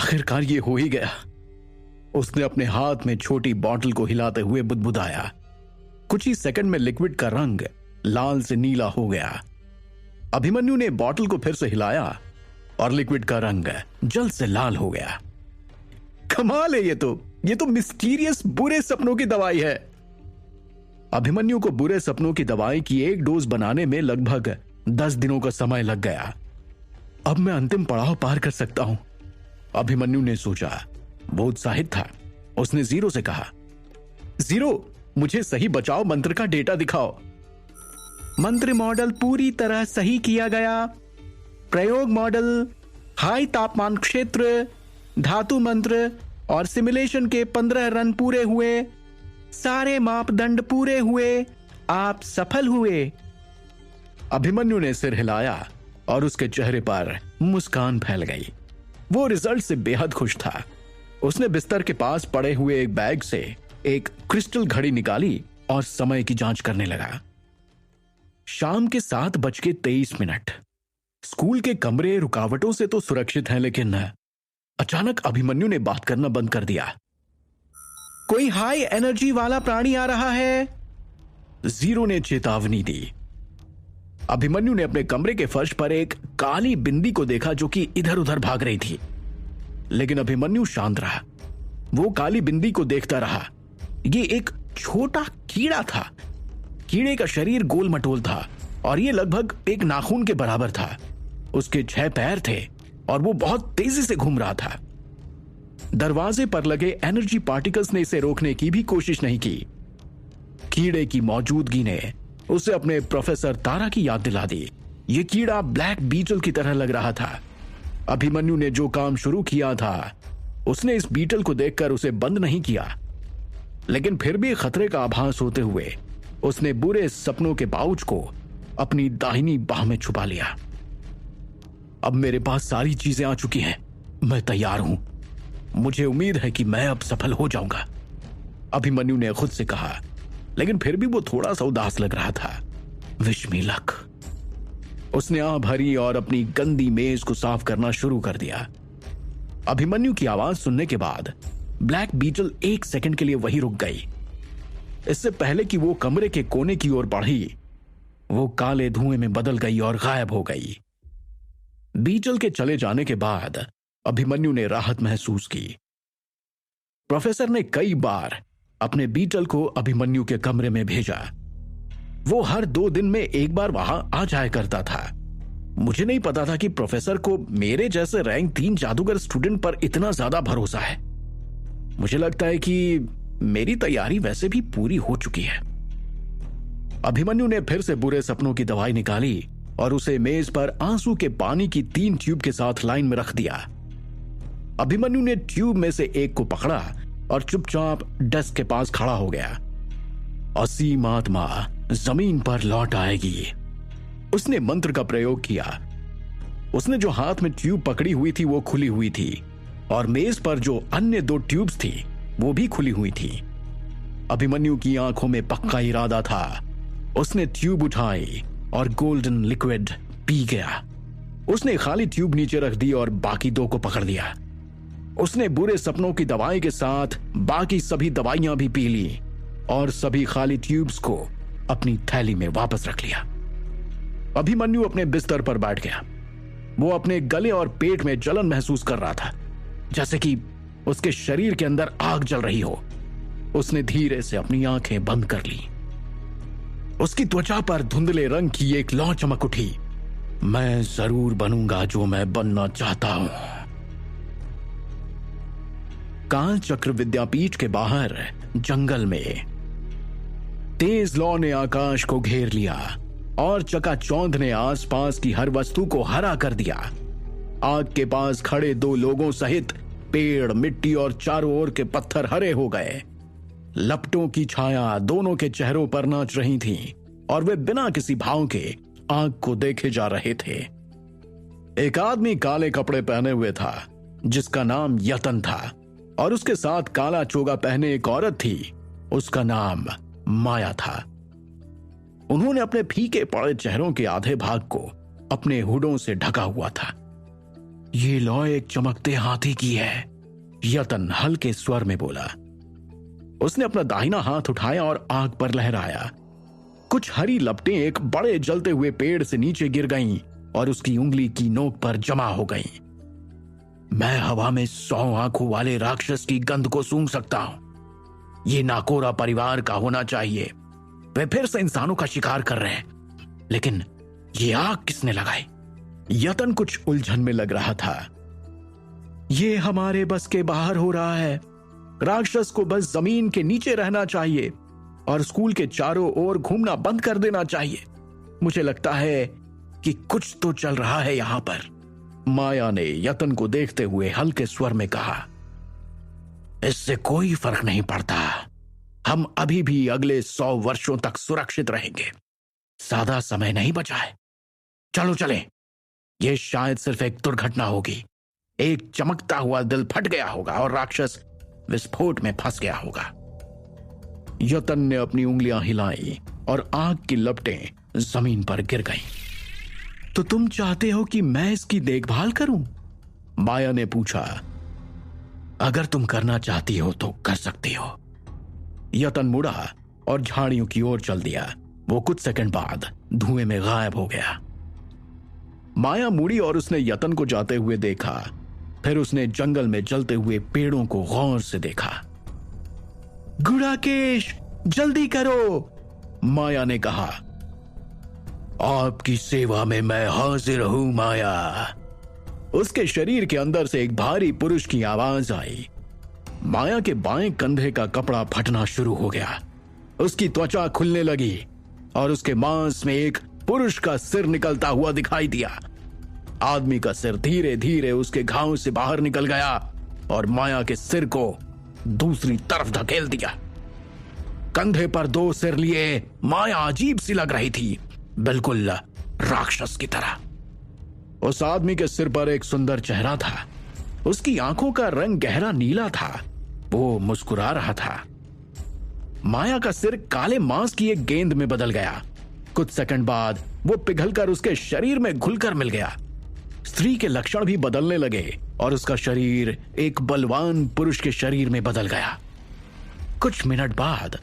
आखिरकार ये हो ही गया। उसने अपने हाथ में छोटी बॉटल को हिलाते हुए बुदबुदाया। कुछ ही सेकंड में लिक्विड का रंग लाल से नीला हो गया। अभिमन्यु ने बॉटल को फिर से हिलाया और लिक्विड का रंग जल्द से लाल हो गया। कमाल है, ये तो मिस्टीरियस बुरे सपनों की दवाई है। अभिमन्यु को बुरे सपनों की दवाई की एक डोज बनाने में लगभग 10 दिनों का समय लग गया। अब मैं अंतिम पड़ाव पार कर सकता हूं, अभिमन्यु ने सोचा। वो उत्साहित था। उसने जीरो से कहा, जीरो, मुझे सही बचाव मंत्र का डेटा दिखाओ। मंत्र मॉडल पूरी तरह सही किया गया। प्रयोग मॉडल, हाई तापमान क्षेत्र, धातु मंत्र और सिमुलेशन के 15 रन पूरे हुए। सारे मापदंड पूरे हुए। आप सफल हुए। अभिमन्यु ने सिर हिलाया और उसके चेहरे पर मुस्कान फैल गई। वो रिजल्ट से बेहद खुश था। उसने बिस्तर के पास पड़े हुए एक बैग से एक क्रिस्टल घड़ी निकाली और समय की जांच करने लगा। शाम के 7:23। स्कूल के कमरे रुकावटों से तो सुरक्षित हैं, लेकिन अचानक अभिमन्यु ने बात करना बंद कर दिया। कोई हाई एनर्जी वाला प्राणी आ रहा है, जीरो ने चेतावनी दी। अभिमन्यु ने अपने कमरे के फर्श पर एक काली बिंदी को देखा जो कि इधर उधर भाग रही थी, लेकिन अभिमन्यु शांत रहा। वो काली बिंदी को देखता रहा। ये एक छोटा कीड़ा था। कीड़े का शरीर गोल मटोल था और ये लगभग एक नाखून के बराबर था। उसके 6 पैर थे और वो बहुत तेजी से घूम रहा था। दरवाजे पर लगे एनर्जी पार्टिकल्स ने इसे रोकने की भी कोशिश नहीं की। कीड़े की मौजूदगी ने उसे अपने प्रोफेसर तारा की याद दिला दी। ये कीड़ा ब्लैक बीटल की तरह लग रहा था। अभिमन्यु ने जो काम शुरू किया था, उसने इस बीटल को देखकर उसे बंद नहीं किया, लेकिन फिर भी खतरे का आभास होते हुए उसने बुरे सपनों के पाउच को अपनी दाहिनी बाह में छुपा लिया। अब मेरे पास सारी चीजें आ चुकी हैं। मैं तैयार हूं। मुझे उम्मीद है कि मैं अब सफल हो जाऊंगा, अभिमन्यु ने खुद से कहा, लेकिन फिर भी वो थोड़ा सा उदास लग रहा था। Wish me luck. उसने आह भरी और अपनी गंदी मेज को साफ करना शुरू कर दिया। अभिमन्यु की आवाज सुनने के बाद ब्लैक बीटल 1 सेकंड के लिए वहीं रुक गई। इससे पहले कि वो कमरे के कोने की ओर बढ़ी, वो काले धुएं में बदल गई और गायब हो गई। बीटल के चले जाने के बाद अभिमन्यु ने राहत महसूस की। प्रोफेसर ने कई बार अपने बीटल को अभिमन्यु के कमरे में भेजा। वो हर 2 दिन में एक बार वहां आ जाया करता था। मुझे नहीं पता था कि प्रोफेसर को मेरे जैसे रैंक 3 जादूगर स्टूडेंट पर इतना ज्यादा भरोसा है। मुझे लगता है कि मेरी तैयारी वैसे भी पूरी हो चुकी है। अभिमन्यु ने फिर से बुरे सपनों की दवाई निकाली और उसे मेज पर आंसू के पानी की 3 ट्यूब के साथ लाइन में रख दिया। अभिमन्यु ने ट्यूब में से एक को पकड़ा और चुपचाप डेस्क के पास खड़ा हो गया। असीम आत्मा जमीन पर लौट आएगी। उसने मंत्र का प्रयोग किया। उसने जो हाथ में ट्यूब पकड़ी हुई थी वो खुली हुई थी और मेज पर जो अन्य 2 ट्यूब्स थी वो भी खुली हुई थी। अभिमन्यु की आंखों में पक्का इरादा था। उसने ट्यूब उठाई और गोल्डन लिक्विड पी गया। उसने खाली ट्यूब नीचे रख दी और बाकी 2 को पकड़ लिया। उसने बुरे सपनों की दवाई के साथ बाकी सभी दवाइयां भी पी ली और सभी खाली ट्यूब्स को अपनी थैली में वापस रख लिया। अभिमन्यु अपने बिस्तर पर बैठ गया। वो अपने गले और पेट में जलन महसूस कर रहा था, जैसे कि उसके शरीर के अंदर आग जल रही हो। उसने धीरे से अपनी आंखें बंद कर ली। उसकी त्वचा पर धुंधले रंग की एक लौ चमक उठी। मैं जरूर बनूंगा जो मैं बनना चाहता हूं। काल चक्र विद्यापीठ के बाहर जंगल में तेज लौ ने आकाश को घेर लिया और चकाचौंध ने आसपास की हर वस्तु को हरा कर दिया। आग के पास खड़े 2 लोगों सहित पेड़, मिट्टी और चारों ओर के पत्थर हरे हो गए। लपटों की छाया दोनों के चेहरों पर नाच रही थी और वे बिना किसी भाव के आग को देखे जा रहे थे। एक आदमी काले कपड़े पहने हुए था जिसका नाम यतन था और उसके साथ काला चोगा पहने एक औरत थी, उसका नाम माया था। उन्होंने अपने फीके पड़े चेहरों के आधे भाग को अपने हुडों से ढका हुआ था। ये लौ एक चमकते हाथी की है, यतन हल्के स्वर में बोला। उसने अपना दाहिना हाथ उठाया और आग पर लहराया। कुछ हरी लपटें एक बड़े जलते हुए पेड़ से नीचे गिर गईं और उसकी उंगली की नोक पर जमा हो गईं। मैं हवा में 100 आंखों वाले राक्षस की गंध को सूंघ सकता हूं। ये नाकोरा परिवार का होना चाहिए। वे फिर से इंसानों का शिकार कर रहे हैं, लेकिन ये आग किसने लगाई? यतन कुछ उलझन में लग रहा था। ये हमारे बस के बाहर हो रहा है। राक्षस को बस जमीन के नीचे रहना चाहिए और स्कूल के चारों ओर घूमना बंद कर देना चाहिए। मुझे लगता है कि कुछ तो चल रहा है यहां पर। माया ने यतन को देखते हुए हल्के स्वर में कहा, इससे कोई फर्क नहीं पड़ता। हम अभी भी अगले 100 वर्षों तक सुरक्षित रहेंगे। ज्यादा समय नहीं बचा है। चलो चलें। यह शायद सिर्फ एक दुर्घटना होगी। एक चमकता हुआ दिल फट गया होगा और राक्षस विस्फोट में फंस गया होगा। यतन ने अपनी उंगलियां हिलाई और आग की लपटें जमीन पर गिर गईं। तो तुम चाहते हो कि मैं इसकी देखभाल करूं? माया ने पूछा। अगर तुम करना चाहती हो तो कर सकती हो। यतन मुड़ा और झाड़ियों की ओर चल दिया। वो कुछ सेकंड बाद धुएं में गायब हो गया। माया मुड़ी और उसने यतन को जाते हुए देखा। फिर उसने जंगल में जलते हुए पेड़ों को गौर से देखा। गुड़ाकेश, जल्दी करो, माया ने कहा। आपकी सेवा में मैं हाजिर हूं माया। उसके शरीर के अंदर से एक भारी पुरुष की आवाज आई। माया के बाएं कंधे का कपड़ा फटना शुरू हो गया। उसकी त्वचा खुलने लगी और उसके मांस में एक पुरुष का सिर निकलता हुआ दिखाई दिया। आदमी का सिर धीरे धीरे उसके घाव से बाहर निकल गया और माया के सिर को दूसरी तरफ धकेल दिया। कंधे पर 2 सिर लिए माया अजीब सी लग रही थी, बिल्कुल राक्षस की तरह। उस आदमी के सिर पर एक सुंदर चेहरा था। उसकी आंखों का रंग गहरा नीला था। वो मुस्कुरा रहा था। माया का सिर काले मांस की एक गेंद में बदल गया। कुछ सेकंड बाद वो पिघलकर उसके शरीर में घुलकर मिल गया। स्त्री के लक्षण भी बदलने लगे और उसका शरीर एक बलवान पुरुष के शरीर में बदल गया। कुछ मिनट बाद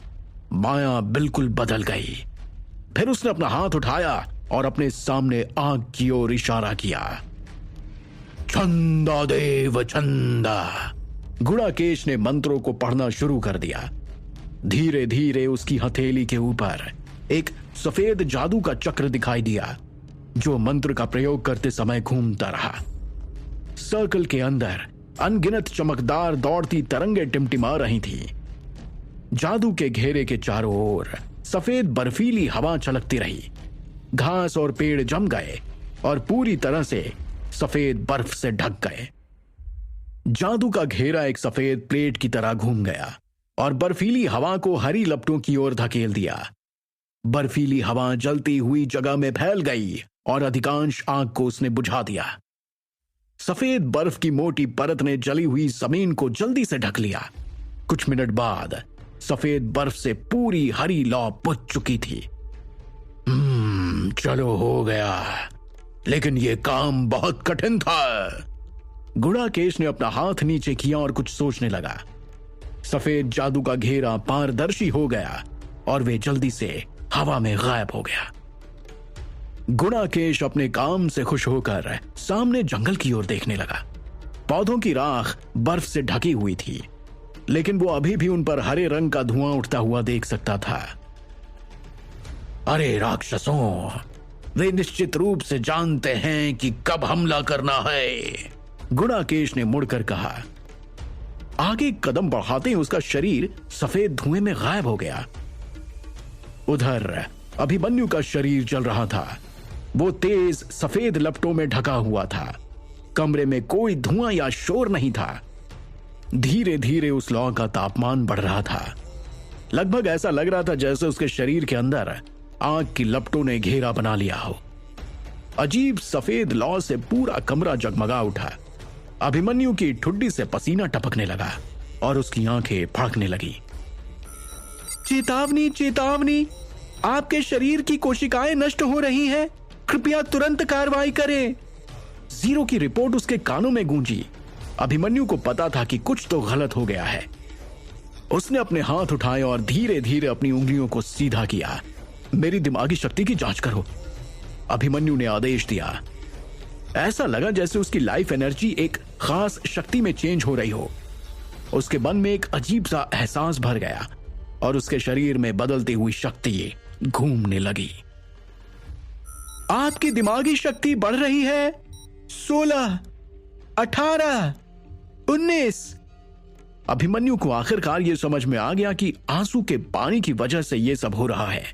माया बिल्कुल बदल गई। फिर उसने अपना हाथ उठाया और अपने सामने आग की ओर इशारा किया। छंदा देव छंदा। गुड़ाकेश ने मंत्रों को पढ़ना शुरू कर दिया। धीरे धीरे उसकी हथेली के ऊपर एक सफेद जादू का चक्र दिखाई दिया, जो मंत्र का प्रयोग करते समय घूमता रहा। सर्कल के अंदर अनगिनत चमकदार दौड़ती तरंगें टिमटिमा रही थी। जादू के घेरे के चारों ओर सफेद बर्फीली हवा चलकती रही। घास और पेड़ जम गए और पूरी तरह से सफेद बर्फ से ढक गए। जादू का घेरा एक सफेद प्लेट की तरह घूम गया और बर्फीली हवा को हरी लपटों की ओर धकेल दिया। बर्फीली हवा जलती हुई जगह में फैल गई और अधिकांश आग को उसने बुझा दिया। सफेद बर्फ की मोटी परत ने जली हुई जमीन को जल्दी से ढक लिया। कुछ मिनट बाद सफेद बर्फ से पूरी हरी लौ बुझ चुकी थी। चलो हो गया, लेकिन यह काम बहुत कठिन था। गुड़ाकेश ने अपना हाथ नीचे किया और कुछ सोचने लगा। सफेद जादू का घेरा पारदर्शी हो गया और वे जल्दी से हवा में गायब हो गया। गुड़ाकेश अपने काम से खुश होकर सामने जंगल की ओर देखने लगा। पौधों की राख बर्फ से ढकी हुई थी, लेकिन वो अभी भी उन पर हरे रंग का धुआं उठता हुआ देख सकता था। अरे राक्षसों, वे निश्चित रूप से जानते हैं कि कब हमला करना है, गुड़ाकेश ने मुड़कर कहा। आगे कदम बढ़ाते ही उसका शरीर सफेद धुएं में गायब हो गया। उधर अभिमन्यु का शरीर जल रहा था। वो तेज सफेद लपटों में ढका हुआ था। कमरे में कोई धुआं या शोर नहीं था। धीरे धीरे उस लौ का तापमान बढ़ रहा था। लगभग ऐसा लग रहा था जैसे उसके शरीर के अंदर आग की लपटों ने घेरा बना लिया हो। अजीब सफेद लौ से पूरा कमरा जगमगा उठा। अभिमन्यु की ठुड्डी से पसीना टपकने लगा और उसकी आंखें फड़कने लगी। चेतावनी, चेतावनी, आपके शरीर की कोशिकाएं नष्ट हो रही हैं। कृपया तुरंत कार्रवाई करें। जीरो की रिपोर्ट उसके कानों में गूंजी। अभिमन्यु को पता था कि कुछ तो गलत हो गया है। उसने अपने हाथ उठाए और धीरे धीरे अपनी उंगलियों को सीधा किया। मेरी दिमागी शक्ति की जांच करो, अभिमन्यु ने आदेश दिया। ऐसा लगा जैसे उसकी लाइफ एनर्जी एक खास शक्ति में चेंज हो रही हो। उसके मन में एक अजीब सा एहसास भर गया और उसके शरीर में बदलती हुई शक्ति घूमने लगी। आपकी दिमागी शक्ति बढ़ रही है। 16, 18, 19। अभिमन्यु को आखिरकार यह समझ में आ गया कि आंसू के पानी की वजह से यह सब हो रहा है।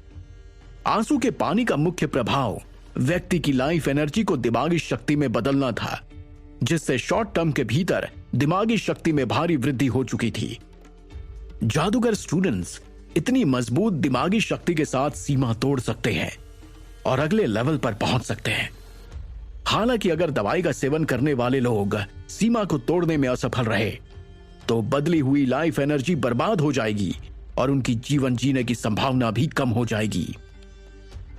आंसू के पानी का मुख्य प्रभाव व्यक्ति की लाइफ एनर्जी को दिमागी शक्ति में बदलना था, जिससे शॉर्ट टर्म के भीतर दिमागी शक्ति में भारी वृद्धि हो चुकी थी। जादूगर स्टूडेंट्स इतनी मजबूत दिमागी शक्ति के साथ सीमा तोड़ सकते हैं और अगले लेवल पर पहुंच सकते हैं। हालांकि अगर दवाई का सेवन करने वाले लोग सीमा को तोड़ने में असफल रहे तो बदली हुई लाइफ एनर्जी बर्बाद हो जाएगी और उनकी जीवन जीने की संभावना भी कम हो जाएगी।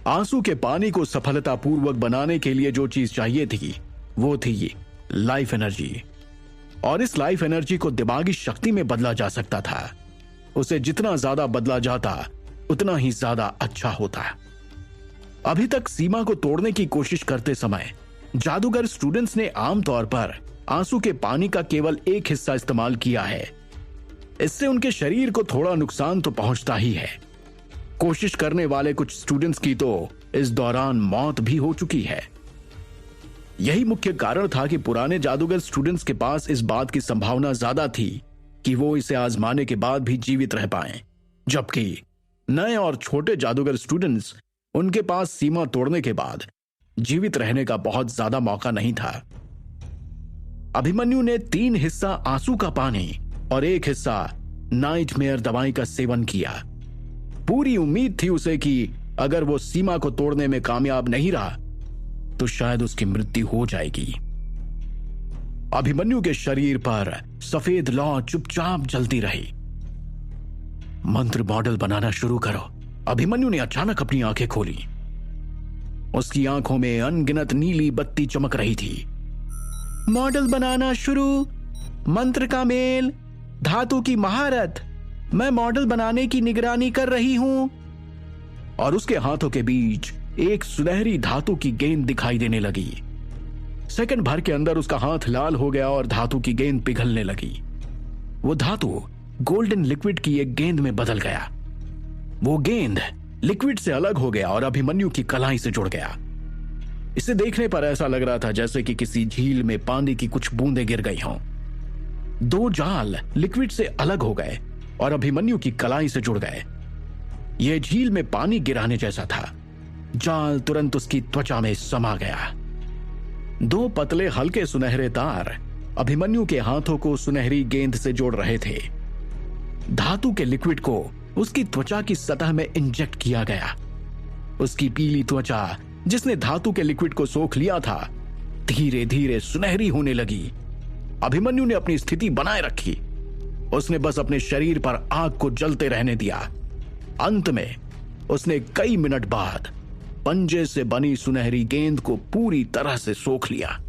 आंसू के पानी को सफलतापूर्वक बनाने के लिए जो चीज चाहिए थी वो थी लाइफ एनर्जी, और इस लाइफ एनर्जी को दिमागी शक्ति में बदला जा सकता था। उसे जितना ज्यादा बदला जाता उतना ही ज्यादा अच्छा होता। अभी तक सीमा को तोड़ने की कोशिश करते समय जादूगर स्टूडेंट्स ने आमतौर पर आंसू के पानी का केवल एक हिस्सा इस्तेमाल किया है। इससे उनके शरीर को थोड़ा नुकसान तो पहुंचता ही है। कोशिश करने वाले कुछ स्टूडेंट्स की तो इस दौरान मौत भी हो चुकी है। यही मुख्य कारण था कि पुराने जादूगर स्टूडेंट्स के पास इस बात की संभावना ज्यादा थी कि वो इसे आजमाने के बाद भी जीवित रह पाएं, जबकि नए और छोटे जादूगर स्टूडेंट्स उनके पास सीमा तोड़ने के बाद जीवित रहने का बहुत ज्यादा मौका नहीं था। अभिमन्यु ने 3 हिस्सा आंसू का पानी और 1 हिस्सा नाइटमेयर दवाई का सेवन किया। पूरी उम्मीद थी उसे कि अगर वो सीमा को तोड़ने में कामयाब नहीं रहा तो शायद उसकी मृत्यु हो जाएगी। अभिमन्यु के शरीर पर सफेद लौ चुपचाप जलती रही। मंत्र मॉडल बनाना शुरू करो। अभिमन्यु ने अचानक अपनी आंखें खोली। उसकी आंखों में अनगिनत नीली बत्ती चमक रही थी। मॉडल बनाना शुरू, मंत्र का मेल, धातु की महारत। मैं मॉडल बनाने की निगरानी कर रही हूं। और उसके हाथों के बीच एक सुनहरी धातु की गेंद दिखाई देने लगी। सेकंड भर के अंदर उसका हाथ लाल हो गया और धातु की गेंद पिघलने लगी। वो धातु गोल्डन लिक्विड की एक गेंद में बदल गया। वो गेंद लिक्विड से अलग हो गया और अभिमन्यु की कलाई से जुड़ गया। इसे देखने पर ऐसा लग रहा था जैसे कि किसी झील में पानी की कुछ बूंदें गिर गई हों। 2 जाल लिक्विड से अलग हो गए और अभिमन्यु की कलाई से जुड़ गए। यह झील में पानी गिराने जैसा था। जाल तुरंत उसकी त्वचा में समा गया। 2 पतले हल्के सुनहरे तार अभिमन्यु के हाथों को सुनहरी गेंद से जोड़ रहे थे। धातु के लिक्विड को उसकी त्वचा की सतह में इंजेक्ट किया गया। उसकी पीली त्वचा, जिसने धातु के लिक्विड को सोख लिया था, धीरे धीरे सुनहरी होने लगी। अभिमन्यु ने अपनी स्थिति बनाए रखी। उसने बस अपने शरीर पर आग को जलते रहने दिया। अंत में उसने कई मिनट बाद पंजे से बनी सुनहरी गेंद को पूरी तरह से सोख लिया।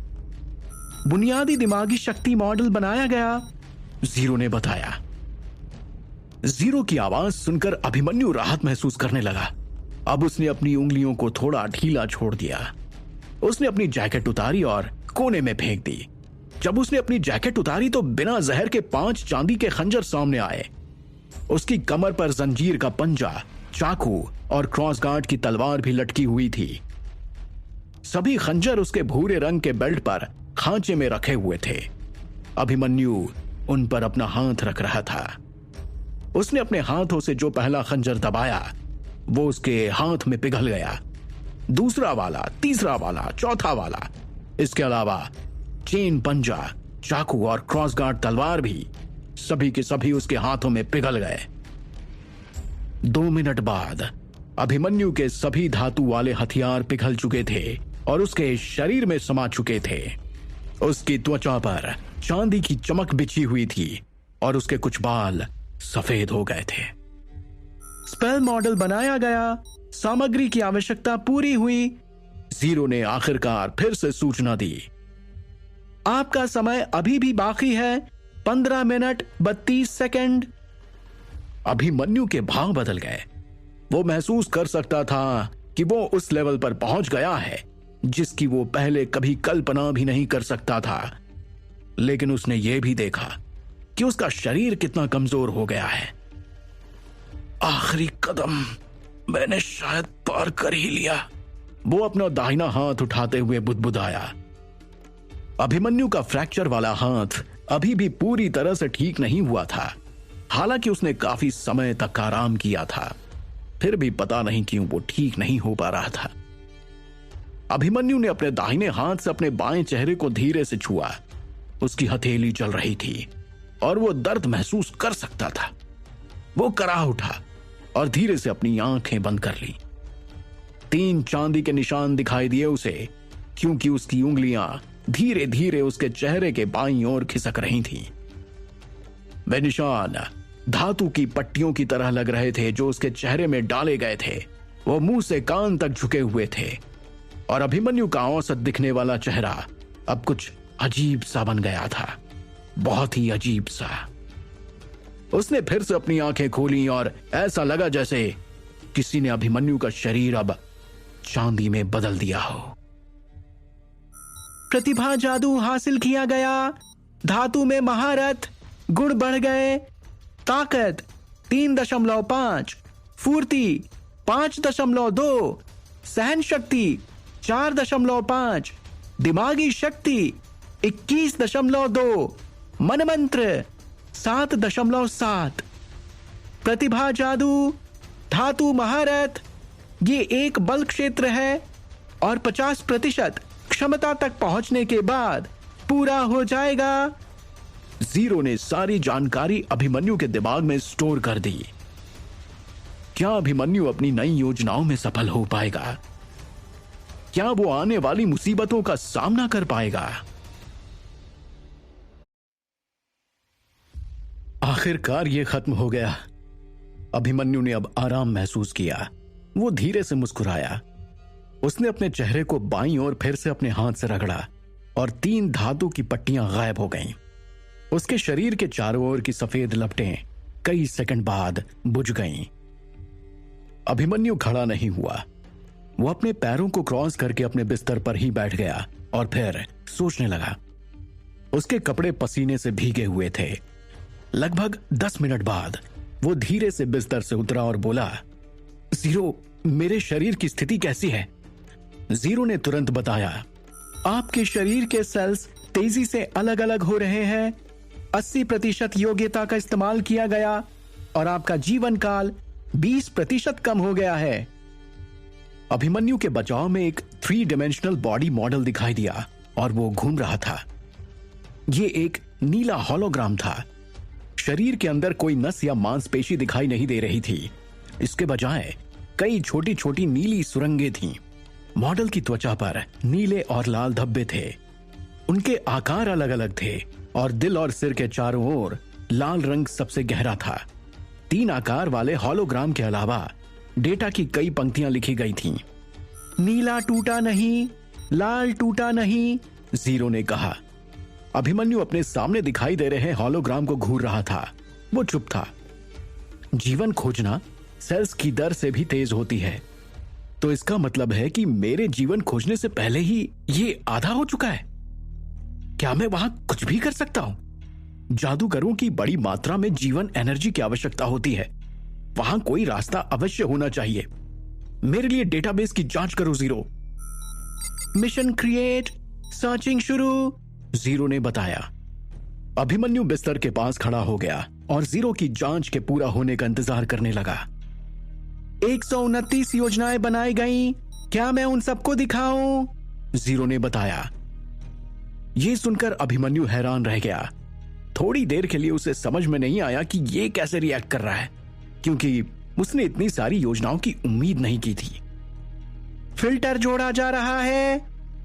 बुनियादी दिमागी शक्ति मॉडल बनाया गया, जीरो ने बताया। जीरो की आवाज सुनकर अभिमन्यु राहत महसूस करने लगा। अब उसने अपनी उंगलियों को थोड़ा ढीला छोड़ दिया। उसने अपनी जैकेट उतारी और कोने में फेंक दी। जब उसने अपनी जैकेट उतारी तो बिना जहर के 5 चांदी के खंजर सामने आए। उसकी कमर पर जंजीर का पंजा, चाकू और क्रॉस गार्ड की तलवार भी लटकी हुई थी। सभी खंजर उसके भूरे रंग के बेल्ट पर खांचे में रखे हुए थे। अभिमन्यु उन पर अपना हाथ रख रहा था। उसने अपने हाथों से जो पहला खंजर दबाया वो उसके हाथ में पिघल गया। दूसरा वाला, तीसरा वाला, चौथा वाला, इसके अलावा चेन पंजा, चाकू और क्रॉस गार्ड तलवार भी सभी के सभी उसके हाथों में पिघल गए। 2 मिनट बाद अभिमन्यु के सभी धातु वाले हथियार पिघल चुके थे और उसके शरीर में समा चुके थे। उसकी त्वचा पर चांदी की चमक बिछी हुई थी और उसके कुछ बाल सफेद हो गए थे। स्पेल मॉडल बनाया गया, सामग्री की आवश्यकता पूरी हुई। जीरो ने आखिरकार फिर से सूचना दी। आपका समय अभी भी बाकी है 15 मिनट 32 सेकंड। अभिमन्यु के भाव बदल गए। वो महसूस कर सकता था कि वो उस लेवल पर पहुंच गया है जिसकी वो पहले कभी कल्पना भी नहीं कर सकता था। लेकिन उसने ये भी देखा कि उसका शरीर कितना कमजोर हो गया है। आखिरी कदम मैंने शायद पार कर ही लिया, वो अपना दाहिना हाथ उठाते हुए बुदबुदाया। अभिमन्यु का फ्रैक्चर वाला हाथ अभी भी पूरी तरह से ठीक नहीं हुआ था। हालांकि उसने काफी समय तक आराम किया था, फिर भी पता नहीं क्यों वो ठीक नहीं हो पा रहा था। अभिमन्यु ने अपने दाहिने हाथ से अपने बाएं चेहरे को धीरे से छुआ। उसकी हथेली जल रही थी और वो दर्द महसूस कर सकता था। वो कराह उठा और धीरे से अपनी आंखें बंद कर ली। 3 चांदी के निशान दिखाई दिए उसे, क्योंकि उसकी उंगलियां धीरे धीरे उसके चेहरे के बाईं ओर खिसक रही थीं। वे निशान धातु की पट्टियों की तरह लग रहे थे जो उसके चेहरे में डाले गए थे। वो मुंह से कान तक झुके हुए थे और अभिमन्यु का औसत दिखने वाला चेहरा अब कुछ अजीब सा बन गया था, बहुत ही अजीब सा। उसने फिर से अपनी आंखें खोली और ऐसा लगा जैसे किसी ने अभिमन्यु का शरीर अब चांदी में बदल दिया हो। प्रतिभा जादू हासिल किया गया, धातु में महारत, गुण बढ़ गए, ताकत 3.5, फुर्ती 5.2, सहन शक्ति 4.5, दिमागी शक्ति 21.2, मनमंत्र 7.7। प्रतिभा जादू, धातु महारत, ये एक बल क्षेत्र है और 50% क्षमता तक पहुंचने के बाद पूरा हो जाएगा। जीरो ने सारी जानकारी अभिमन्यु के दिमाग में स्टोर कर दी। क्या अभिमन्यु अपनी नई योजनाओं में सफल हो पाएगा? क्या वो आने वाली मुसीबतों का सामना कर पाएगा? आखिरकार ये खत्म हो गया। अभिमन्यु ने अब आराम महसूस किया। वो धीरे से मुस्कुराया। उसने अपने चेहरे को बाईं ओर फिर से अपने हाथ से रगड़ा और 3 धातु की पट्टियां गायब हो गईं। उसके शरीर के चारों ओर की सफेद लपटें कई सेकंड बाद बुझ गईं। अभिमन्यु खड़ा नहीं हुआ। वो अपने पैरों को क्रॉस करके अपने बिस्तर पर ही बैठ गया और फिर सोचने लगा। उसके कपड़े पसीने से भीगे हुए थे। लगभग 10 मिनट बाद वो धीरे से बिस्तर से उतरा और बोला, जीरो, मेरे शरीर की स्थिति कैसी है? जीरो ने तुरंत बताया, आपके शरीर के सेल्स तेजी से अलग अलग हो रहे हैं। 80% योग्यता का इस्तेमाल किया गया और आपका जीवन काल 20% कम हो गया है। अभिमन्यु के बचाव में एक 3 डायमेंशनल बॉडी मॉडल दिखाई दिया और वो घूम रहा था। ये एक नीला होलोग्राम था। शरीर के अंदर कोई नस या मांसपेशी दिखाई नहीं दे रही थी। इसके बजाय कई छोटी छोटी नीली सुरंगें थीं। मॉडल की त्वचा पर नीले और लाल धब्बे थे। उनके आकार अलग अलग थे और दिल और सिर के चारों ओर लाल रंग सबसे गहरा था। 3 आकार वाले होलोग्राम के अलावा डेटा की कई पंक्तियां लिखी गई थीं। नीला टूटा नहीं, लाल टूटा नहीं, जीरो ने कहा। अभिमन्यु अपने सामने दिखाई दे रहे होलोग्राम को घूर रहा था। वो चुप था। जीवन खोजना सेल्स की दर से भी तेज होती है, तो इसका मतलब है कि मेरे जीवन खोजने से पहले ही ये आधा हो चुका है। क्या मैं वहां कुछ भी कर सकता हूं? जादूगरों की बड़ी मात्रा में जीवन एनर्जी की आवश्यकता होती है। वहां कोई रास्ता अवश्य होना चाहिए। मेरे लिए डेटाबेस की जांच करो जीरो। मिशन क्रिएट, सर्चिंग शुरू, जीरो ने बताया। अभिमन्यु बिस्तर के पास खड़ा हो गया और जीरो की जांच के पूरा होने का इंतजार करने लगा। 129 योजनाएं बनाई गई, क्या मैं उन सबको दिखाऊं? जीरो ने बताया। यह सुनकर अभिमन्यु हैरान रह गया। थोड़ी देर के लिए उसे समझ में नहीं आया कि यह कैसे रिएक्ट कर रहा है, क्योंकि उसने इतनी सारी योजनाओं की उम्मीद नहीं की थी। फिल्टर जोड़ा जा रहा है,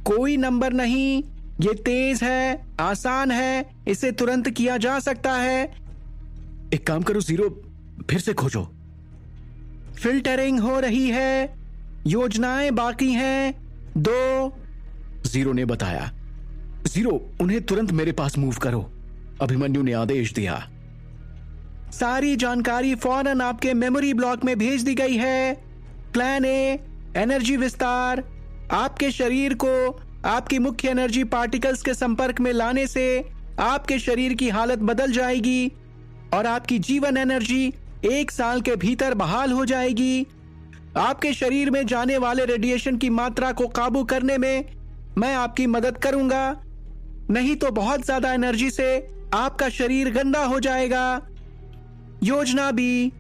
कोई नंबर नहीं, ये तेज है, आसान है, इसे तुरंत किया जा सकता है। एक काम करो जीरो, फिर से खोजो। फिल्टरिंग हो रही है, योजनाएं बाकी हैं 2, जीरो ने बताया। जीरो, उन्हें तुरंत मेरे पास मूव करो, अभिमन्यु ने आदेश दिया। सारी जानकारी फौरन आपके मेमोरी ब्लॉक में भेज दी गई है। प्लान ए, एनर्जी विस्तार। आपके शरीर को आपकी मुख्य एनर्जी पार्टिकल्स के संपर्क में लाने से आपके शरीर की हालत बदल जाएगी और आपकी जीवन एनर्जी 1 साल के भीतर बहाल हो जाएगी। आपके शरीर में जाने वाले रेडिएशन की मात्रा को काबू करने में मैं आपकी मदद करूंगा, नहीं तो बहुत ज्यादा एनर्जी से आपका शरीर गंदा हो जाएगा। योजना बी,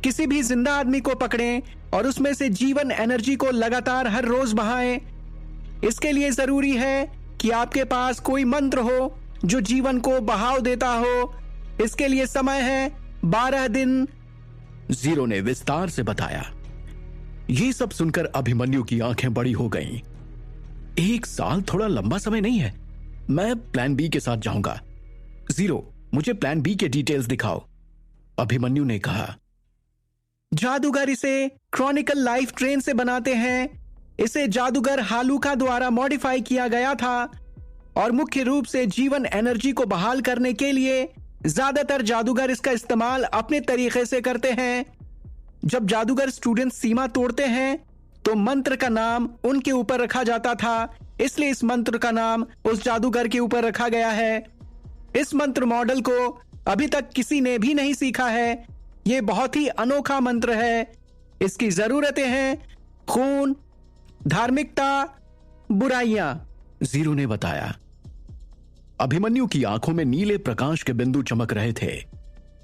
किसी भी जिंदा आदमी को पकड़ें और उसमें से जीवन एनर्जी को लगातार हर रोज बहाएं। इसके लिए जरूरी है कि आपके पास कोई मंत्र हो जो जीवन को बहाव देता हो। इसके लिए समय है 12 दिन, जीरो ने विस्तार से बताया। ये सब सुनकर अभिमन्यु की आंखें बड़ी हो गईं। 1 साल थोड़ा लंबा समय नहीं है। मैं प्लान बी के साथ जाऊंगा। जीरो, मुझे प्लान बी के डिटेल्स दिखाओ, अभिमन्यु ने कहा। जादूगर इसे क्रॉनिकल लाइफ ट्रेन से बनाते हैं। इसे जादूगर हालूका द्वारा मॉडिफाई किया गया था और मुख्य रूप से जीवन एनर्जी को बहाल करने के लिए ज्यादातर जादूगर इसका इस्तेमाल अपने तरीके से करते हैं। जब जादूगर स्टूडेंट सीमा तोड़ते हैं तो मंत्र का नाम उनके ऊपर रखा जाता था, इसलिए इस मंत्र का नाम उस जादूगर के ऊपर रखा गया है। इस मंत्र मॉडल को अभी तक किसी ने भी नहीं सीखा है। यह बहुत ही अनोखा मंत्र है। इसकी जरूरतें हैं खून, धार्मिकता, बुराइयां, जीरो ने बताया। अभिमन्यु की आंखों में नीले प्रकाश के बिंदु चमक रहे थे।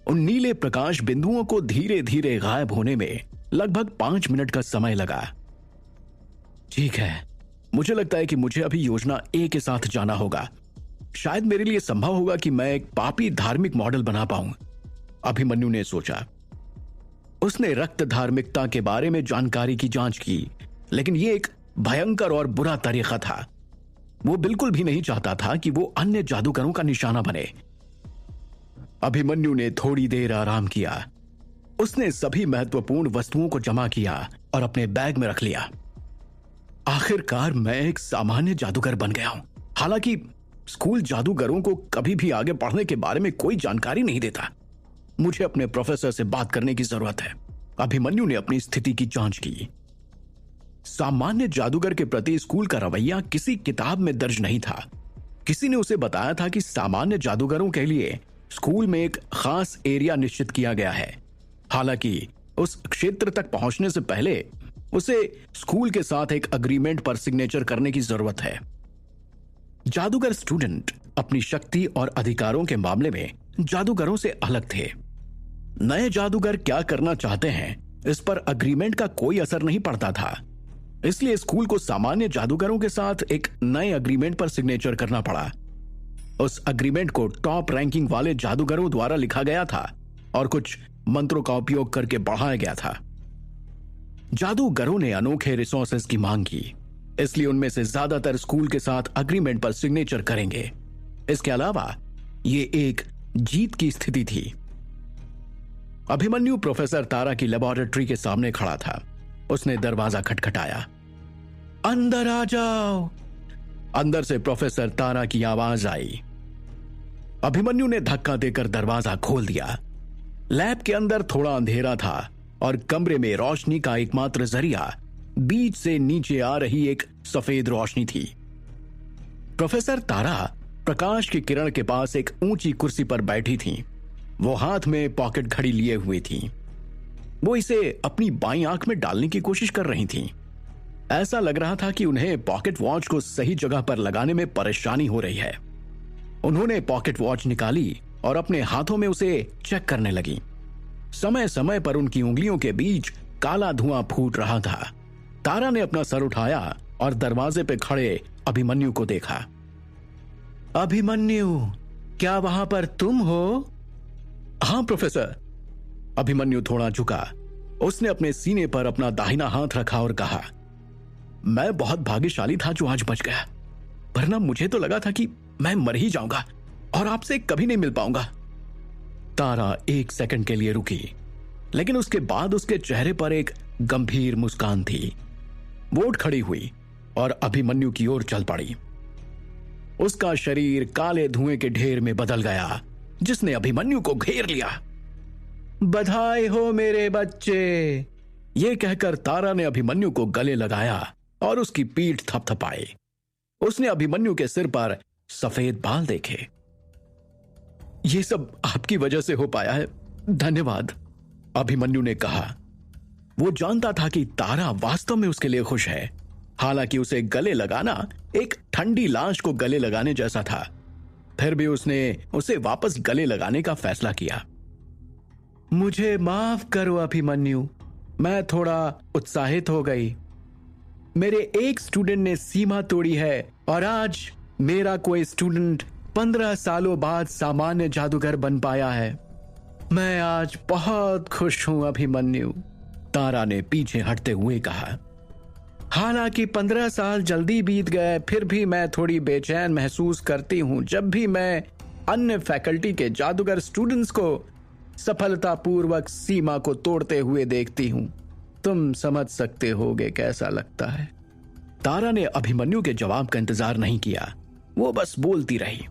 उन नीले प्रकाश बिंदुओं को धीरे धीरे गायब होने में लगभग 5 मिनट का समय लगा। ठीक है, मुझे लगता है कि मुझे अभी योजना ए के साथ जाना होगा। शायद मेरे लिए संभव होगा कि मैं एक पापी धार्मिक मॉडल बना पाऊं, अभिमन्यु ने सोचा। उसने रक्त धार्मिकता के बारे में जानकारी की जांच की, लेकिन यह एक भयंकर और बुरा तरीका था। वो बिल्कुल भी नहीं चाहता था कि वो अन्य जादूगरों का निशाना बने। अभिमन्यु ने थोड़ी देर आराम किया। उसने सभी महत्वपूर्ण वस्तुओं को जमा किया और अपने बैग में रख लिया। आखिरकार मैं एक सामान्य जादूगर बन गया हूं। हालांकि स्कूल जादूगरों को कभी भी आगे बढ़ने के बारे में कोई जानकारी नहीं देता। मुझे अपने प्रोफेसर से बात करने की जरूरत है। अभिमन्यु ने अपनी स्थिति की जांच की। सामान्य जादूगर के प्रति स्कूल का रवैया किसी किताब में दर्ज नहीं था। किसी ने उसे बताया था कि सामान्य जादूगरों के लिए स्कूल में एक खास एरिया निश्चित किया गया है। हालांकि उस क्षेत्र तक पहुंचने से पहले उसे स्कूल के साथ एक अग्रीमेंट पर सिग्नेचर करने की जरूरत है। जादूगर स्टूडेंट अपनी शक्ति और अधिकारों के मामले में जादूगरों से अलग थे। नए जादूगर क्या करना चाहते हैं इस पर अग्रीमेंट का कोई असर नहीं पड़ता था। इसलिए स्कूल को सामान्य जादूगरों के साथ एक नए अग्रीमेंट पर सिग्नेचर करना पड़ा। उस अग्रीमेंट को टॉप रैंकिंग वाले जादूगरों द्वारा लिखा गया था और कुछ मंत्रों का उपयोग करके बढ़ाया गया था। जादूगरों ने अनोखे रिसोर्सेज की मांग की, इसलिए उनमें से ज्यादातर स्कूल के साथ अग्रीमेंट पर सिग्नेचर करेंगे। इसके अलावा यह एक जीत की स्थिति थी। अभिमन्यु प्रोफेसर तारा की लेबोरेटरी के सामने खड़ा था। उसने दरवाजा खटखटाया। अंदर आ जाओ। अंदर से प्रोफेसर तारा की आवाज आई। अभिमन्यु ने धक्का देकर दरवाजा खोल दिया। लैब के अंदर थोड़ा अंधेरा था और कमरे में रोशनी का एकमात्र जरिया बीच से नीचे आ रही एक सफेद रोशनी थी। प्रोफेसर तारा प्रकाश की किरण के पास एक ऊंची कुर्सी पर बैठी थी। वो हाथ में पॉकेट घड़ी लिए हुए थी। वो इसे अपनी बाईं आंख में डालने की कोशिश कर रही थीं। ऐसा लग रहा था कि उन्हें पॉकेट वॉच को सही जगह पर लगाने में परेशानी हो रही है। उन्होंने पॉकेट वॉच निकाली और अपने हाथों में उसे चेक करने लगी। समय समय पर उनकी उंगलियों के बीच काला धुआं फूट रहा था। तारा ने अपना सर उठाया और दरवाजे पे खड़े अभिमन्यु को देखा। अभिमन्यु, क्या वहां पर तुम हो? हां प्रोफेसर। अभिमन्यु थोड़ा झुका। उसने अपने सीने पर अपना दाहिना हाथ रखा और कहा, मैं बहुत भाग्यशाली था जो आज बच गया, वरना मुझे तो लगा था कि मैं मर ही जाऊंगा और आपसे कभी नहीं मिल पाऊंगा। तारा 1 सेकंड के लिए रुकी, लेकिन उसके बाद उसके चेहरे पर एक गंभीर मुस्कान थी। वो उठ खड़ी हुई और अभिमन्यु की ओर चल पड़ी। उसका शरीर काले धुएं के ढेर में बदल गया जिसने अभिमन्यु को घेर लिया। बधाई हो मेरे बच्चे, ये कहकर तारा ने अभिमन्यु को गले लगाया और उसकी पीठ थपथपाई। उसने अभिमन्यु के सिर पर सफेद बाल देखे। ये सब आपकी वजह से हो पाया है, धन्यवाद, अभिमन्यु ने कहा। वो जानता था कि तारा वास्तव में उसके लिए खुश है। हालांकि उसे गले लगाना एक ठंडी लाश को गले लगाने जैसा था, फिर भी उसने उसे वापस गले लगाने का फैसला किया। मुझे माफ करो अभिमन्यु, मैं थोड़ा उत्साहित हो गई। मेरे एक स्टूडेंट ने सीमा तोड़ी है और आज मेरा कोई स्टूडेंट 15 सालों बाद सामान्य जादूगर बन पाया है। मैं आज बहुत खुश हूं अभिमन्यु, तारा ने पीछे हटते हुए कहा। हालांकि 15 साल जल्दी बीत गए, फिर भी मैं थोड़ी बेचैन महसूस करती हूं जब भी मैं अन्य फैकल्टी के जादूगर स्टूडेंट्स को सफलतापूर्वक सीमा को तोड़ते हुए देखती हूं। तुम समझ सकते होगे कैसा लगता है। तारा ने अभिमन्यु के जवाब का इंतजार नहीं किया, वो बस बोलती रही।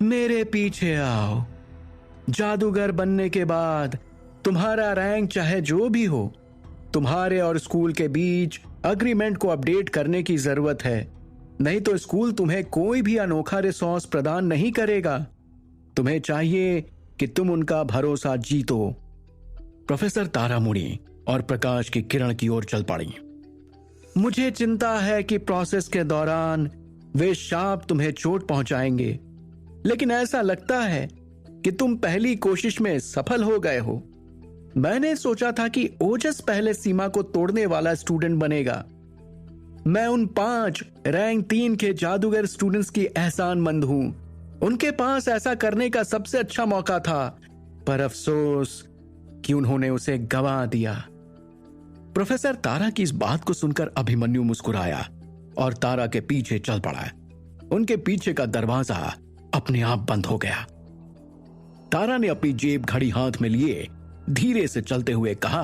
मेरे पीछे आओ। जादूगर बनने के बाद तुम्हारा रैंक चाहे जो भी हो, तुम्हारे और स्कूल के बीच अग्रीमेंट को अपडेट करने की जरूरत है, नहीं तो स्कूल तुम्हें कोई भी अनोखा रिसोर्स प्रदान नहीं करेगा। तुम्हें चाहिए कि तुम उनका भरोसा जीतो। प्रोफेसर तारा मुड़ी और प्रकाश की किरण की ओर चल पड़ी। मुझे चिंता है कि प्रोसेस के दौरान वे शाप तुम्हें चोट पहुंचाएंगे, लेकिन ऐसा लगता है कि तुम पहली कोशिश में सफल हो गए हो। मैंने सोचा था कि ओजस पहले सीमा को तोड़ने वाला स्टूडेंट बनेगा। मैं उन 5 रैंक 3 के जादूगर स्टूडेंट्स की एहसानमंद हूं। उनके पास ऐसा करने का सबसे अच्छा मौका था, पर अफसोस कि उन्होंने उसे गंवा दिया। प्रोफेसर तारा की इस बात को सुनकर अभिमन्यु मुस्कुराया और तारा के पीछे चल पड़ा। उनके पीछे का दरवाजा अपने आप बंद हो गया। तारा ने अपनी जेब घड़ी हाथ में लिए धीरे से चलते हुए कहा,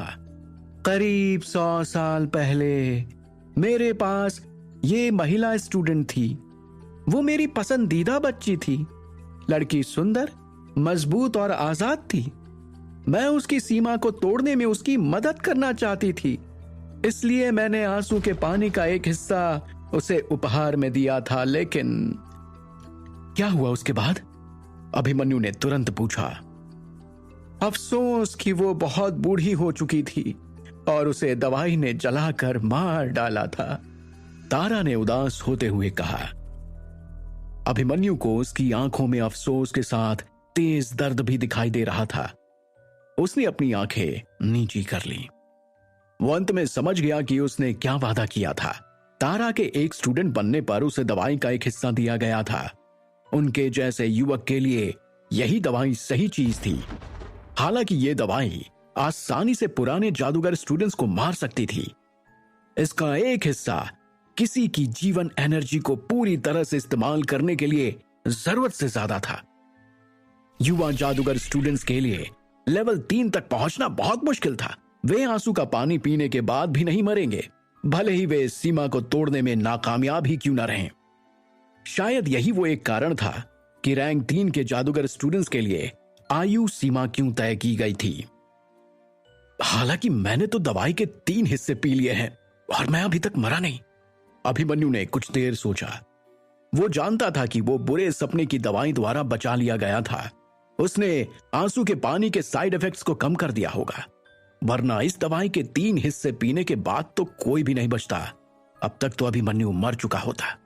करीब 100 साल पहले मेरे पास ये महिला स्टूडेंट थी। वो मेरी पसंदीदा बच्ची थी। लड़की सुंदर, मजबूत और आजाद थी। मैं उसकी सीमा को तोड़ने में उसकी मदद करना चाहती थी, इसलिए मैंने आंसू के पानी का एक हिस्सा उसे उपहार में दिया था। लेकिन क्या हुआ उसके बाद? अभिमन्यु ने तुरंत पूछा। अफसोस कि वो बहुत बूढ़ी हो चुकी थी और उसे दवाई ने जलाकर मार डाला था, तारा ने उदास होते हुए कहा। अभिमन्यु को उसकी आंखों में अफसोस के साथ तेज दर्द भी दिखाई दे रहा था। उसने अपनी आंखें नीची कर ली। वो अंत में समझ गया कि उसने क्या वादा किया था। तारा के एक स्टूडेंट बनने पर उसे दवाई का एक हिस्सा दिया गया था। उनके जैसे युवक के लिए यही दवाई सही चीज थी। हालांकि ये दवाई आसानी से पुराने जादूगर स्टूडेंट्स को मार सकती थी। इसका एक हिस्सा किसी की जीवन एनर्जी को पूरी तरह से इस्तेमाल करने के लिए जरूरत से ज्यादा था। युवा जादूगर स्टूडेंट्स के लिए लेवल 3 तक पहुंचना बहुत मुश्किल था। वे आंसू का पानी पीने के बाद भी नहीं मरेंगे, भले ही वे सीमा को तोड़ने में नाकामयाब ही क्यों न रहें। शायद यही वो एक कारण था कि रैंक 3 के जादूगर स्टूडेंट्स के लिए आयु सीमा क्यों तय की गई थी। हालांकि मैंने तो दवाई के 3 हिस्से पी लिए हैं और मैं अभी तक मरा नहीं। अभिमन्यु ने कुछ देर सोचा। वो जानता था कि वो बुरे सपने की दवाई द्वारा बचा लिया गया था। उसने आंसू के पानी के साइड इफेक्ट्स को कम कर दिया होगा, वरना इस दवाई के 3 हिस्से पीने के बाद तो कोई भी नहीं बचता। अब तक तो अभिमन्यु मर चुका होता।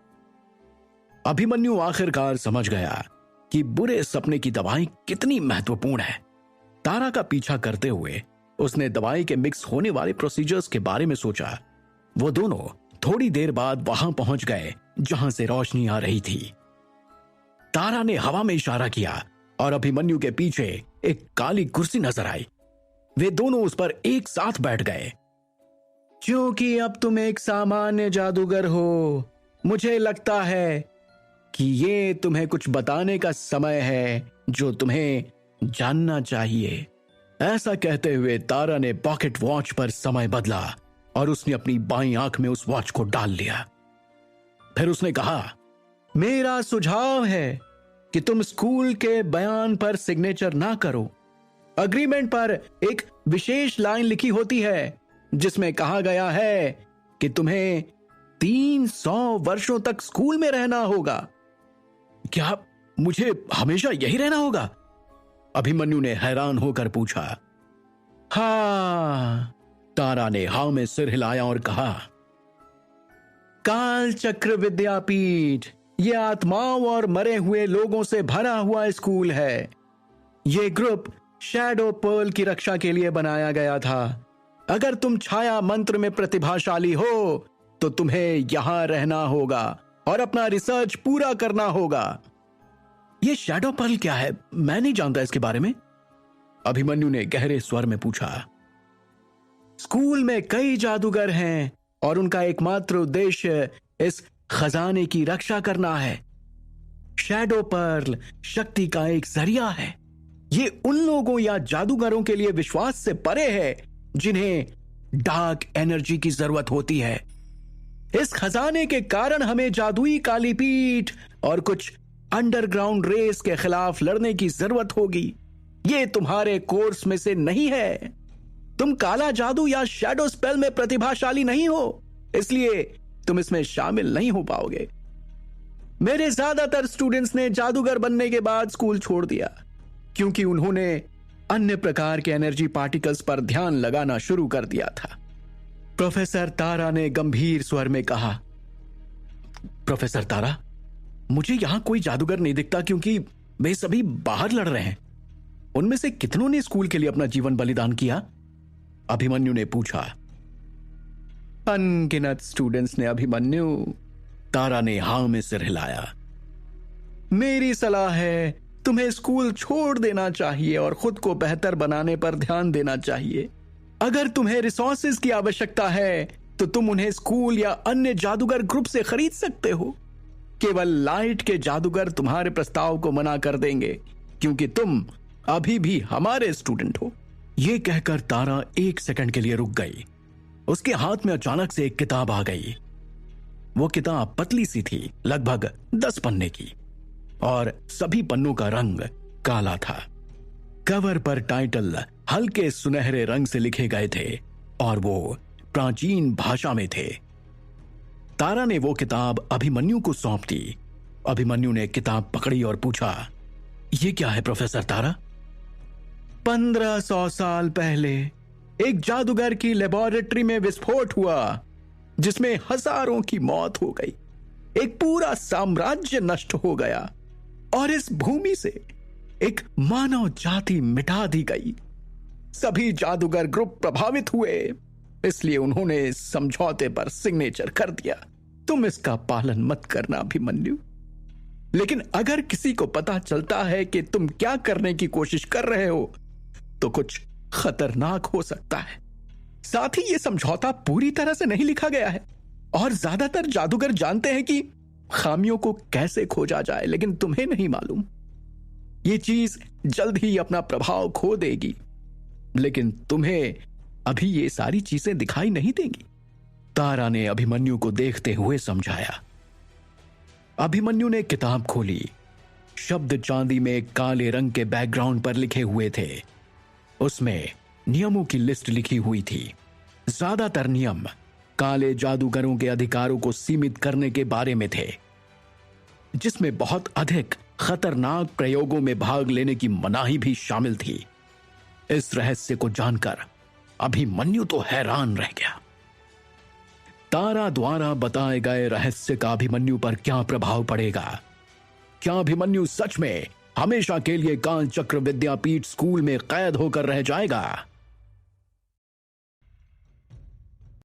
अभिमन्यु आखिरकार समझ गया कि बुरे सपने की दवाई कितनी महत्वपूर्ण है। तारा का पीछा करते हुए उसने दवाई के मिक्स होने वाले प्रोसीजर्स के बारे में सोचा। वो दोनों थोड़ी देर बाद वहां पहुंच गए जहां से रोशनी आ रही थी। तारा ने हवा में इशारा किया और अभिमन्यु के पीछे एक काली कुर्सी नजर आई। वे दोनों उस पर एक साथ बैठ गए। क्योंकि अब तुम एक सामान्य जादूगर हो, मुझे लगता है कि ये तुम्हें कुछ बताने का समय है जो तुम्हें जानना चाहिए। ऐसा कहते हुए तारा ने पॉकेट वॉच पर समय बदला और उसने अपनी बाईं आंख में उस वॉच को डाल लिया। फिर उसने कहा, मेरा सुझाव है कि तुम स्कूल के बयान पर सिग्नेचर ना करो। अग्रीमेंट पर एक विशेष लाइन लिखी होती है जिसमें कहा गया है कि तुम्हें 300 वर्षों तक स्कूल में रहना होगा। क्या मुझे हमेशा यही रहना होगा? अभिमन्यु ने हैरान होकर पूछा। हाँ, तारा ने हाँ में सिर हिलाया और कहा, काल चक्र विद्यापीठ ये आत्माओं और मरे हुए लोगों से भरा हुआ स्कूल है। ये ग्रुप शैडो पर्ल की रक्षा के लिए बनाया गया था। अगर तुम छाया मंत्र में प्रतिभाशाली हो तो तुम्हें यहां रहना होगा और अपना रिसर्च पूरा करना होगा। ये शैडो पर्ल क्या है? मैं नहीं जानता इसके बारे में। अभिमन्यु ने गहरे स्वर में पूछा। स्कूल में कई जादूगर हैं और उनका एकमात्र उद्देश्य इस खजाने की रक्षा करना है। शैडो पर्ल शक्ति का एक जरिया है। ये उन लोगों या जादूगरों के लिए विश्वास से परे है जिन्हें डार्क एनर्जी की जरूरत होती है। इस खजाने के कारण हमें जादुई कालीपीठ और कुछ अंडरग्राउंड रेस के खिलाफ लड़ने की जरूरत होगी। ये तुम्हारे कोर्स में से नहीं है। तुम काला जादू या शैडो स्पेल में प्रतिभाशाली नहीं हो, इसलिए तुम इसमें शामिल नहीं हो पाओगे। मेरे ज्यादातर स्टूडेंट्स ने जादूगर बनने के बाद स्कूल छोड़ दिया क्योंकि उन्होंने अन्य प्रकार के एनर्जी पार्टिकल्स पर ध्यान लगाना शुरू कर दिया था। प्रोफेसर तारा ने गंभीर स्वर में कहा। प्रोफेसर तारा, मुझे यहां कोई जादूगर नहीं दिखता क्योंकि वे सभी बाहर लड़ रहे हैं। उनमें से कितनों ने स्कूल के लिए अपना जीवन बलिदान किया? अभिमन्यु ने पूछा। अनगिनत स्टूडेंट्स ने अभिमन्यु। तारा ने हाँ में सिर हिलाया। मेरी सलाह है तुम्हें स्कूल छोड़ देना चाहिए और खुद को बेहतर बनाने पर ध्यान देना चाहिए। अगर तुम्हें रिसोर्सेज की आवश्यकता है तो तुम उन्हें स्कूल या अन्य जादूगर ग्रुप से खरीद सकते हो। केवल लाइट के जादूगर तुम्हारे प्रस्ताव को मना कर देंगे क्योंकि तुम अभी भी हमारे स्टूडेंट हो। यह कहकर तारा एक सेकंड के लिए रुक गई। उसके हाथ में अचानक से एक किताब आ गई। वो किताब पतली सी थी, लगभग 10 पन्ने की, और सभी पन्नों का रंग काला था। कवर पर टाइटल हल्के सुनहरे रंग से लिखे गए थे और वो प्राचीन भाषा में थे। तारा ने वो किताब अभिमन्यु को सौंप दी। अभिमन्यु ने किताब पकड़ी और पूछा, ये क्या है प्रोफेसर तारा? 1500 साल पहले एक जादूगर की लेबोरेटरी में विस्फोट हुआ जिसमें हजारों की मौत हो गई। एक पूरा साम्राज्य नष्ट हो गया और इस भूमि से एक मानव जाति मिटा दी गई। सभी जादूगर ग्रुप प्रभावित हुए, इसलिए उन्होंने इस समझौते पर सिग्नेचर कर दिया। तुम इसका पालन मत करना अभिमन्यु। लेकिन अगर किसी को पता चलता है कि तुम क्या करने की कोशिश कर रहे हो तो कुछ खतरनाक हो सकता है। साथ ही यह समझौता पूरी तरह से नहीं लिखा गया है और ज्यादातर जादूगर जानते हैं कि खामियों को कैसे खोजा जाए, लेकिन तुम्हें नहीं मालूम। यह चीज जल्द ही अपना प्रभाव खो देगी, लेकिन तुम्हें अभी ये सारी चीजें दिखाई नहीं देंगी। तारा ने अभिमन्यु को देखते हुए समझाया। अभिमन्यु ने किताब खोली। शब्द चांदी में काले रंग के बैकग्राउंड पर लिखे हुए थे। उसमें नियमों की लिस्ट लिखी हुई थी। ज्यादातर नियम काले जादूगरों के अधिकारों को सीमित करने के बारे में थे, जिसमें बहुत अधिक खतरनाक प्रयोगों में भाग लेने की मनाही भी शामिल थी। इस रहस्य को जानकर अभिमन्यु तो हैरान रह गया। तारा द्वारा बताए गए रहस्य का अभिमन्यु पर क्या प्रभाव पड़ेगा? क्या अभिमन्यु सच में हमेशा के लिए काल चक्र विद्यापीठ स्कूल में कैद होकर रह जाएगा?